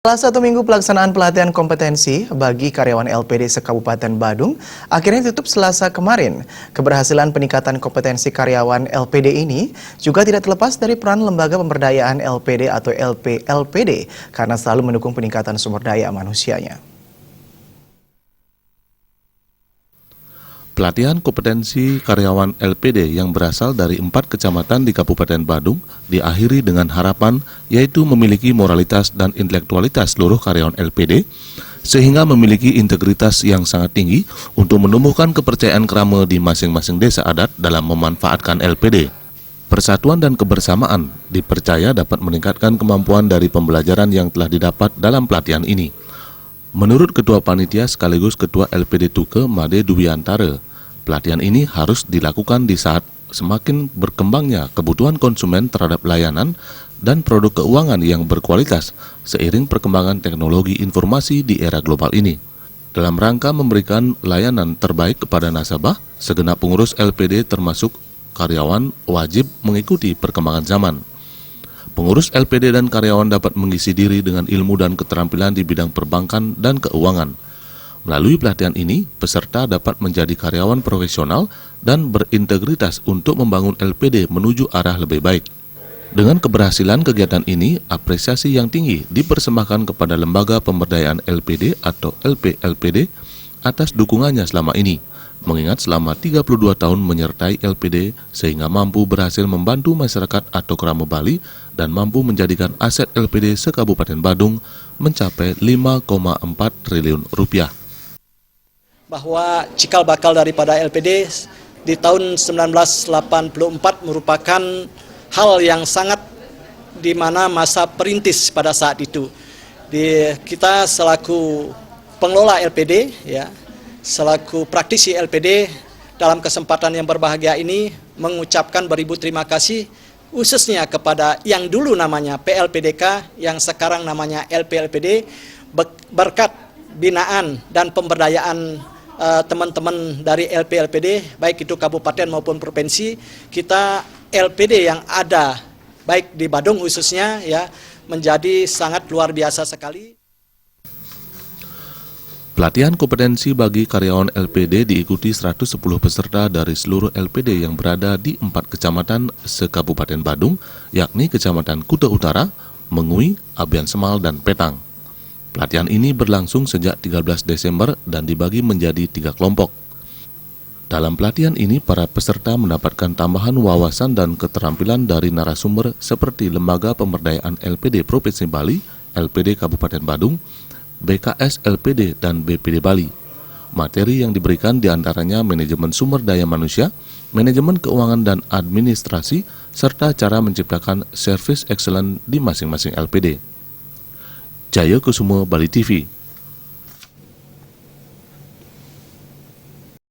Setelah 1 minggu pelaksanaan pelatihan kompetensi bagi karyawan LPD se-Kabupaten Badung, akhirnya ditutup Selasa kemarin. Keberhasilan peningkatan kompetensi karyawan LPD ini juga tidak terlepas dari peran Lembaga Pemberdayaan LPD atau LPLPD karena selalu mendukung peningkatan sumber daya manusianya. Pelatihan kompetensi karyawan LPD yang berasal dari 4 kecamatan di Kabupaten Badung diakhiri dengan harapan yaitu memiliki moralitas dan intelektualitas seluruh karyawan LPD sehingga memiliki integritas yang sangat tinggi untuk menumbuhkan kepercayaan krama di masing-masing desa adat dalam memanfaatkan LPD. Persatuan dan kebersamaan dipercaya dapat meningkatkan kemampuan dari pembelajaran yang telah didapat dalam pelatihan ini. Menurut Ketua Panitia sekaligus Ketua LPD Tuke Made Duwiantara, pelatihan ini harus dilakukan di saat semakin berkembangnya kebutuhan konsumen terhadap layanan dan produk keuangan yang berkualitas seiring perkembangan teknologi informasi di era global ini. Dalam rangka memberikan layanan terbaik kepada nasabah, segenap pengurus LPD termasuk karyawan wajib mengikuti perkembangan zaman. Pengurus LPD dan karyawan dapat mengisi diri dengan ilmu dan keterampilan di bidang perbankan dan keuangan. Melalui pelatihan ini, peserta dapat menjadi karyawan profesional dan berintegritas untuk membangun LPD menuju arah lebih baik. Dengan keberhasilan kegiatan ini, apresiasi yang tinggi dipersembahkan kepada Lembaga Pemberdayaan LPD atau LPLPD atas dukungannya selama ini, mengingat selama 32 tahun menyertai LPD sehingga mampu berhasil membantu masyarakat atau Krama Bali dan mampu menjadikan aset LPD se-Kabupaten Badung mencapai 5,4 triliun rupiah. Bahwa cikal bakal daripada LPD di tahun 1984 merupakan hal yang sangat di mana masa perintis pada saat itu. Kita selaku pengelola LPD, ya, selaku praktisi LPD dalam kesempatan yang berbahagia ini mengucapkan beribu terima kasih khususnya kepada yang dulu namanya PLPDK yang sekarang namanya LPLPD berkat binaan dan pemberdayaan teman-teman dari LPLPD baik itu kabupaten maupun provinsi, kita LPD yang ada baik di Badung khususnya ya menjadi sangat luar biasa sekali. Pelatihan kompetensi bagi karyawan LPD diikuti 110 peserta dari seluruh LPD yang berada di 4 kecamatan se-Kabupaten Badung, yakni Kecamatan Kuta Utara, Mengui, Abian Semal, dan Petang. Pelatihan ini berlangsung sejak 13 Desember dan dibagi menjadi 3 kelompok. Dalam pelatihan ini, para peserta mendapatkan tambahan wawasan dan keterampilan dari narasumber seperti Lembaga Pemberdayaan LPD Provinsi Bali, LPD Kabupaten Badung, BKS LPD, dan BPD Bali. Materi yang diberikan diantaranya manajemen sumber daya manusia, manajemen keuangan dan administrasi, serta cara menciptakan service excellent di masing-masing LPD. Jaya Kusumo, Bali TV.